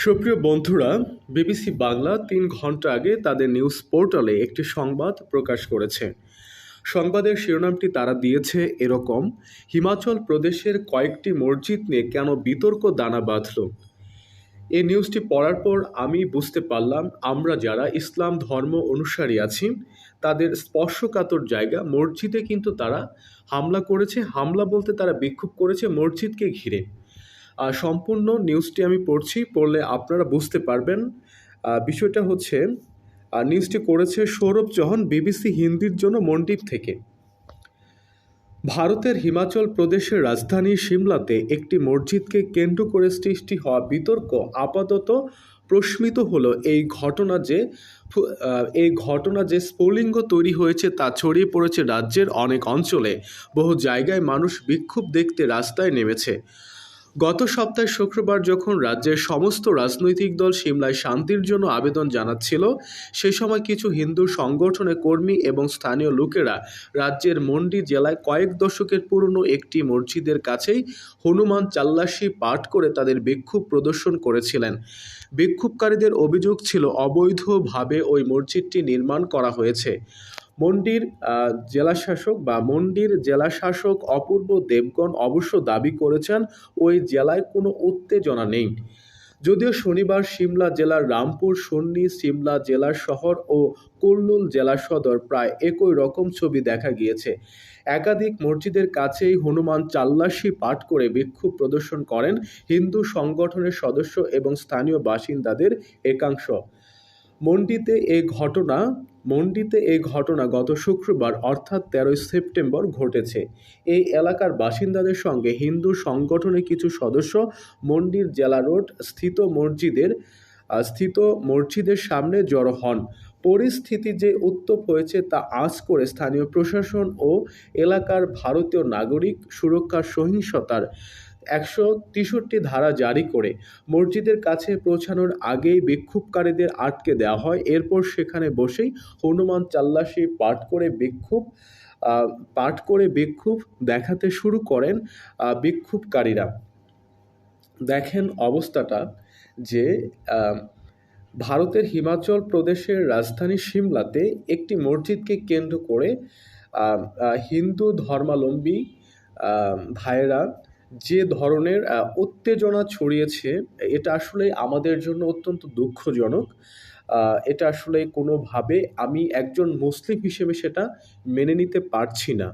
সুপ্রিয় বন্ধুরা, বিবিসি বাংলা ৩ ঘণ্টা আগে তাদের নিউজ পোর্টালে একটি সংবাদ প্রকাশ করেছে। সংবাদের শিরোনামটি তারা দিয়েছে এরকম: হিমাচল প্রদেশের কয়েকটি মসজিদ নিয়ে কেন বিতর্ক দানা বাঁধল। এই নিউজটি পড়ার পর আমি বুঝতে পারলাম, আমরা যারা ইসলাম ধর্ম অনুসারী আছি তাদের স্পর্শকাতর জায়গা মসজিদে কিন্তু তারা হামলা করেছে। হামলা বলতে তারা বিক্ষোভ করেছে মসজিদকে ঘিরে। সম্পূর্ণ নিউজটি আমি পড়লে আপনারা বুঝতে পারবেন। বিষয়টা হচ্ছে, নিউজটি করেছে সৌরভ চৌহান বিবিসি হিন্দির জন্য মন্ডিপ থেকে। ভারতের হিমাচল প্রদেশের রাজধানী সিমলাতে একটি মসজিদকে কেন্দ্র করে সৃষ্টি হওয়া বিতর্ক আপাতত প্রশ্মিত হলো এই ঘটনা যে স্ফুলিঙ্গ তৈরি হয়েছে তা ছড়িয়ে পড়েছে রাজ্যের অনেক অঞ্চলে। বহু জায়গায় মানুষ বিক্ষোভ দেখতে রাস্তায় নেমেছে। গত সপ্তাহে শুক্রবার যখন রাজ্যের সমস্ত রাজনৈতিক দল সিমলায় শান্তির জন্য আবেদন জানাচ্ছিল, সে সময় কিছু হিন্দু সংগঠনের কর্মী এবং স্থানীয় লোকেরা রাজ্যের মন্ডি জেলায় কয়েক দশকের পুরনো একটি মসজিদের কাছেই হনুমান চাল্লাশি পাঠ করে তাদের বিক্ষোভ প্রদর্শন করেছিলেন। বিক্ষোভকারীদের অভিযোগ ছিল অবৈধভাবে ওই মসজিদটি নির্মাণ করা হয়েছে। মন্ডির জেলাশাসক অপূর্ব দেবগন অবশ্য দাবি করেছেন ওই জেলায় কোনো উত্তেজনা নেই। যদিও শনিবার সিমলা জেলার রামপুর, সুন্নি, সিমলা জেলার শহর ও কুর্নুল জেলা সদর প্রায় একই রকম ছবি দেখা গিয়েছে। একাধিক মসজিদের কাছেই হনুমান চাল্লাশি পাঠ করে বিক্ষোভ প্রদর্শন করেন হিন্দু সংগঠনের সদস্য এবং স্থানীয় বাসিন্দাদের একাংশ। মন্ডিতে এই ঘটনা গত শুক্রবার অর্থাৎ 13 সেপ্টেম্বর ঘটেছে। এই এলাকার বাসিন্দাদের সঙ্গে হিন্দু সংগঠনের কিছু সদস্য মন্ডির জেলা রোড স্থিত মসজিদের সামনে জড়ো হন। পরিস্থিতি যে উত্তপ হয়েছে তা আঁচ করে স্থানীয় প্রশাসন ও এলাকার ভারতীয় নাগরিক সুরক্ষার সহিংসতার 163 ধারা জারি করে মসজিদের কাছে পৌঁছানোর আগেই বিক্ষোভকারীদের আটকে দেওয়া হয়। এরপর সেখানে বসেই হনুমান চাল্লাশি পাঠ করে বিক্ষোভ দেখাতে শুরু করেন বিক্ষোভকারীরা। দেখেন অবস্থাটা যে ভারতের হিমাচল প্রদেশের রাজধানী সিমলাতে একটি মসজিদকে কেন্দ্র করে হিন্দু ধর্মাবলম্বী ভাইয়েরা যে ধরনের উত্তেজনা ছড়িয়েছে, এটা আসলে আমাদের জন্য অত্যন্ত দুঃখজনক। এটা আসলে কোনোভাবে আমি একজন মুসলিম হিসেবে সেটা মেনে নিতে পারছি না।